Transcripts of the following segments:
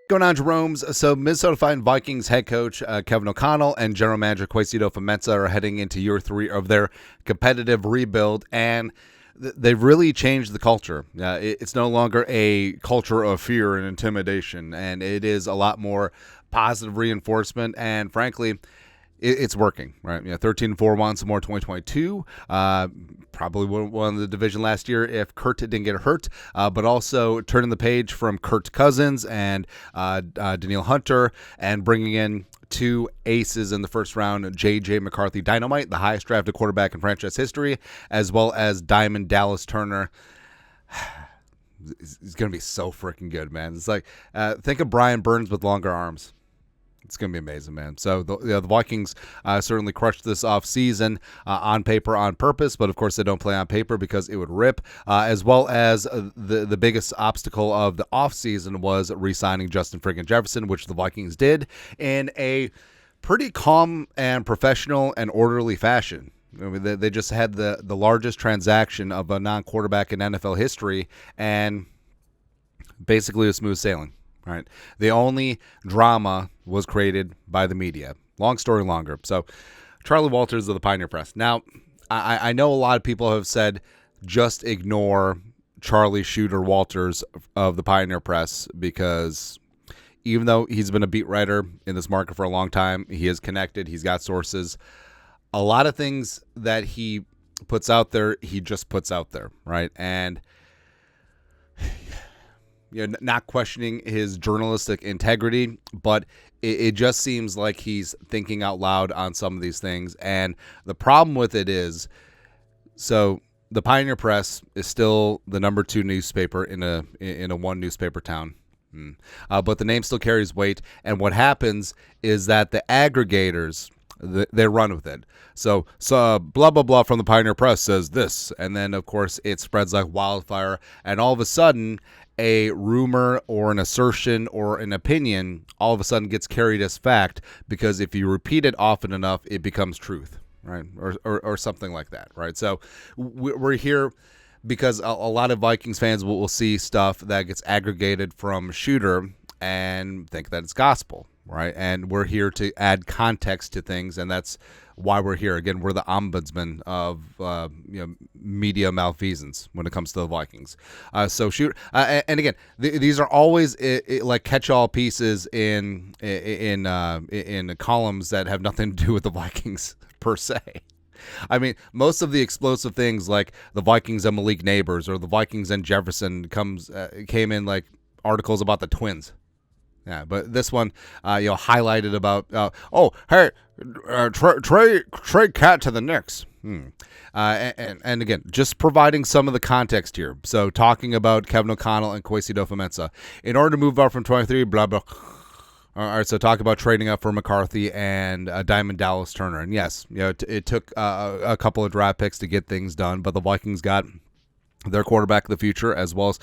Going on, Jerome's. So Minnesota Vikings head coach Kevin O'Connell and general manager Kwesi Adofo-Mensah are heading into year 3 of their competitive rebuild, and they've really changed the culture. It's no longer a culture of fear and intimidation, and it is a lot more positive reinforcement, and frankly, it's working, right? 13-4 won some more 2022. Probably won the division last year if Kurt didn't get hurt. But also turning the page from Kirk Cousins and Danielle Hunter and bringing in 2 aces in the first round, J.J. McCarthy Dynamite, the highest drafted quarterback in franchise history, as well as Diamond Dallas Turner. He's going to be so freaking good, man. It's like, think of Brian Burns with longer arms. It's going to be amazing, man. So the Vikings certainly crushed this offseason on paper on purpose, but of course they don't play on paper because it would rip, as well as the biggest obstacle of the offseason was re-signing Justin friggin' Jefferson, which the Vikings did in a pretty calm and professional and orderly fashion. I mean, they just had the largest transaction of a non-quarterback in NFL history, and basically a smooth sailing. Right. The only drama was created by the media. Long story longer. So, Charly Walters of the Pioneer Press. Now, I know a lot of people have said just ignore Charlie Shooter Walters of the Pioneer Press because even though he's been a beat writer in this market for a long time, he is connected, he's got sources. A lot of things that he puts out there, he just puts out there, right? And not questioning his journalistic integrity, but it just seems like he's thinking out loud on some of these things. And the problem with it is, so the Pioneer Press is still the number 2 newspaper in a one newspaper town. But the name still carries weight. And what happens is that the aggregators, they run with it. So blah, blah, blah from the Pioneer Press says this. And then, of course, it spreads like wildfire. And all of a sudden, a rumor or an assertion or an opinion all of a sudden gets carried as fact because if you repeat it often enough, it becomes truth, right? Or something like that, right? So we're here because a lot of Vikings fans will see stuff that gets aggregated from Shooter and think that it's gospel, right? And we're here to add context to things, and that's why we're here. Again, we're the ombudsman of media malfeasance when it comes to the Vikings. So shoot, and again, these are always like catch-all pieces in columns that have nothing to do with the Vikings per se. I mean, most of the explosive things like the Vikings and Malik Neighbors or the Vikings and Jefferson came in like articles about the Twins. Yeah, but this one, highlighted about, trade Cat to the Knicks. And again, just providing some of the context here. So talking about Kevin O'Connell and Kwesi Adofo-Mensah. In order to move up from 23, blah, blah. All right, so talk about trading up for McCarthy and Diamond Dallas Turner. And yes, it took a couple of draft picks to get things done, but the Vikings got their quarterback of the future as well as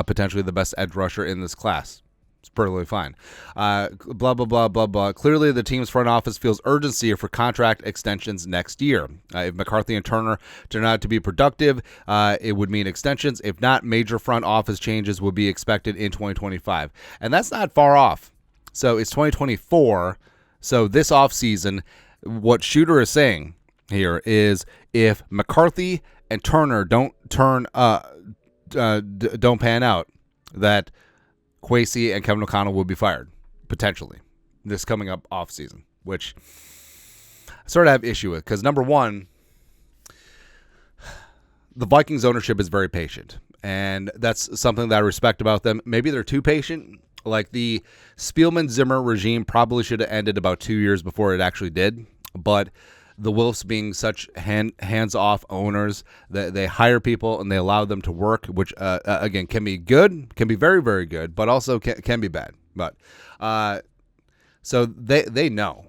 potentially the best edge rusher in this class. It's perfectly fine. Blah, blah, blah, blah, blah. Clearly, the team's front office feels urgency for contract extensions next year. If McCarthy and Turner turn out to be productive, it would mean extensions. If not, major front office changes would be expected in 2025. And that's not far off. So it's 2024. So this offseason, what Shooter is saying here is if McCarthy and Turner don't pan out, that Kwesi and Kevin O'Connell will be fired, potentially, this coming up offseason, which I sort of have issue with because, number one, the Vikings ownership is very patient, and that's something that I respect about them. Maybe they're too patient. Like the Spielman-Zimmer regime probably should have ended about 2 years before it actually did, but the Wilfs being such hands-off owners, that they hire people and they allow them to work, which, again, can be good, can be very, very good, but also can be bad. But so they know.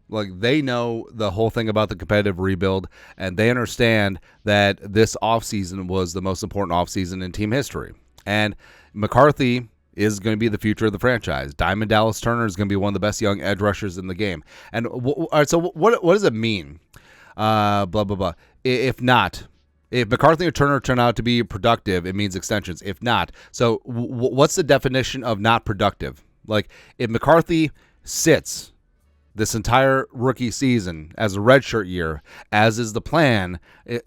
Like, they know the whole thing about the competitive rebuild, and they understand that this offseason was the most important offseason in team history. And McCarthy is going to be the future of the franchise. Diamond Dallas Turner is going to be one of the best young edge rushers in the game. And all right, so what does it mean? Blah, blah, blah. If McCarthy or Turner turn out to be productive, it means extensions. If not, so what's the definition of not productive? Like, if McCarthy sits this entire rookie season as a redshirt year, as is the plan,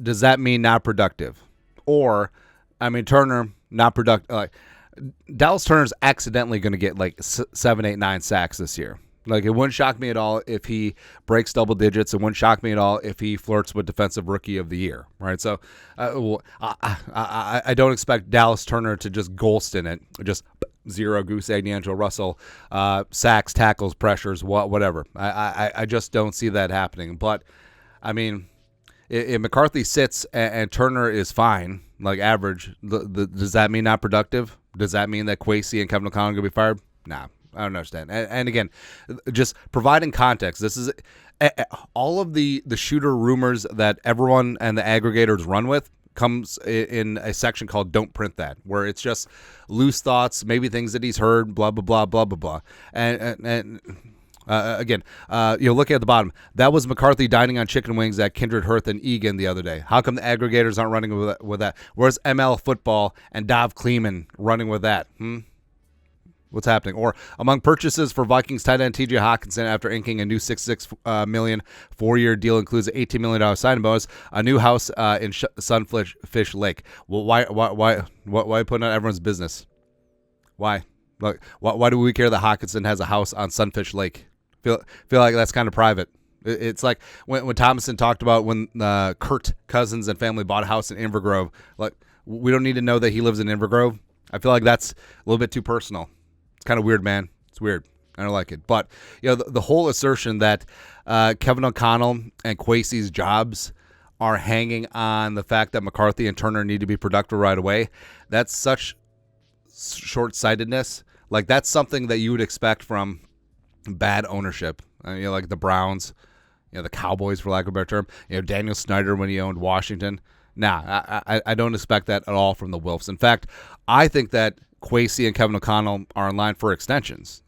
does that mean not productive? Or, I mean, Turner, not productive. Like, Dallas Turner's accidentally going to get like 7, 8, 9 sacks this year. Like, it wouldn't shock me at all if he breaks double digits. It wouldn't shock me at all if he flirts with Defensive Rookie of the Year, right? So I don't expect Dallas Turner to just ghost in it, just zero goose egg, D'Angelo Russell, sacks, tackles, pressures, whatever. I just don't see that happening. But, I mean, if McCarthy sits and Turner is fine, like average, does that mean not productive? Does that mean that Kwesi and Kevin O'Connell are going to be fired? Nah. I don't understand. And again, just providing context. This is all of the shooter rumors that everyone and the aggregators run with comes in a section called "Don't Print That," where it's just loose thoughts, maybe things that he's heard, blah blah blah blah blah blah. And again, looking at the bottom, that was McCarthy dining on chicken wings at Kindred Hearth and Egan the other day. How come the aggregators aren't running with that? Where's ML Football and Dov Kleeman running with that? What's happening? Or among purchases for Vikings tight end T.J. Hockenson after inking a new $6.6 million 4-year deal includes an $18 million signing bonus, a new house in Sunfish Lake. Well, why putting out everyone's business? Why? Like, why do we care that Hockenson has a house on Sunfish Lake? Feel like that's kind of private. It's like when Thomason talked about when Kurt Cousins and family bought a house in Invergrove. Like, we don't need to know that he lives in Invergrove. I feel like that's a little bit too personal. Kind of weird, man. It's weird. I don't like it. But the whole assertion that Kevin O'Connell and Kwesi's jobs are hanging on the fact that McCarthy and Turner need to be productive right away, that's such short-sightedness. Like, that's something that you would expect from bad ownership. Like the Browns, the Cowboys, for lack of a better term. Daniel Snyder when he owned Washington. Nah, I don't expect that at all from the Wilfs. In fact, I think that Kwesi and Kevin O'Connell are in line for extensions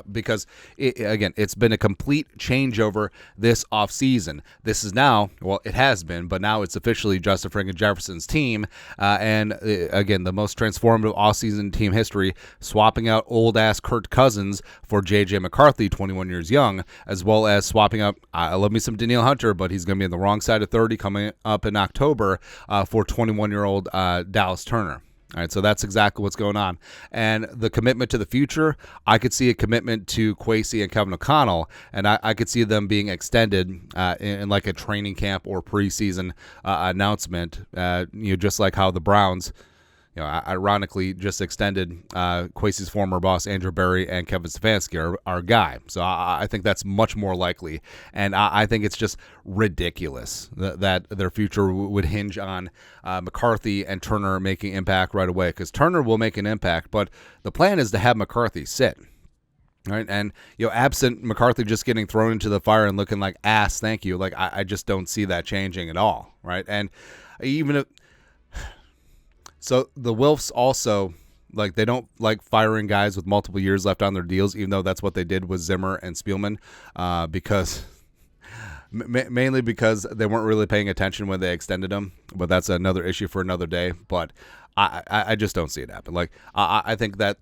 because, it's been a complete changeover this offseason. This is now, well, it has been, but now it's officially Justin Frank and Jefferson's team. And again, the most transformative offseason team history, swapping out old-ass Kirk Cousins for J.J. McCarthy, 21 years young, as well as swapping up, I love me some Danielle Hunter, but he's going to be on the wrong side of 30 coming up in October for 21-year-old Dallas Turner. All right, so that's exactly what's going on. And the commitment to the future, I could see a commitment to Kwesi and Kevin O'Connell, and I could see them being extended in like a training camp or preseason announcement, just like how the Browns, ironically just extended Kwesi's former boss, Andrew Berry, and Kevin Stefanski, our guy. So I think that's much more likely. And I think it's just ridiculous that their future would hinge on McCarthy and Turner making impact right away, because Turner will make an impact, but the plan is to have McCarthy sit. Right, and absent McCarthy just getting thrown into the fire and looking like ass, thank you. Like, I just don't see that changing at all. Right, and even if so, the Wilfs also, like, they don't like firing guys with multiple years left on their deals, even though that's what they did with Zimmer and Spielman, because mainly because they weren't really paying attention when they extended them. But that's another issue for another day. But I just don't see it happen. Like, I think that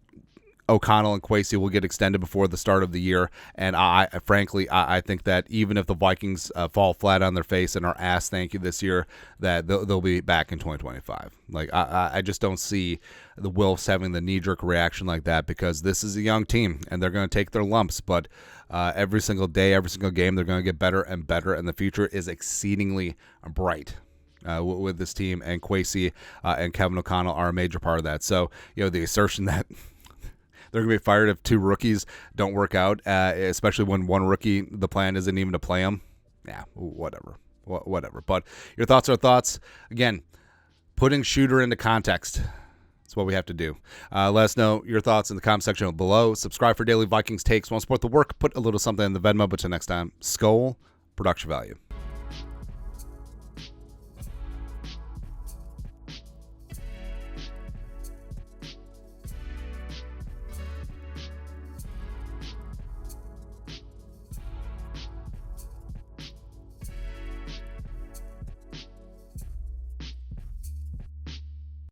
O'Connell and Kwesi will get extended before the start of the year, and I think that even if the Vikings fall flat on their face and are asked thank you this year, that they'll be back in 2025. Like, I just don't see the Wilfs having the knee-jerk reaction like that, because this is a young team and they're going to take their lumps, but every single day, every single game, they're going to get better and better, and the future is exceedingly bright. With this team, and Kwesi and Kevin O'Connell are a major part of that. So, the assertion that they're going to be fired if 2 rookies don't work out, especially when one rookie, the plan isn't even to play him. Yeah, whatever. But your thoughts are thoughts. Again, putting shooter into context. That's what we have to do. Let us know your thoughts in the comment section below. Subscribe for daily Vikings takes. Want to support the work? Put a little something in the Venmo. But till next time, Skol, production value.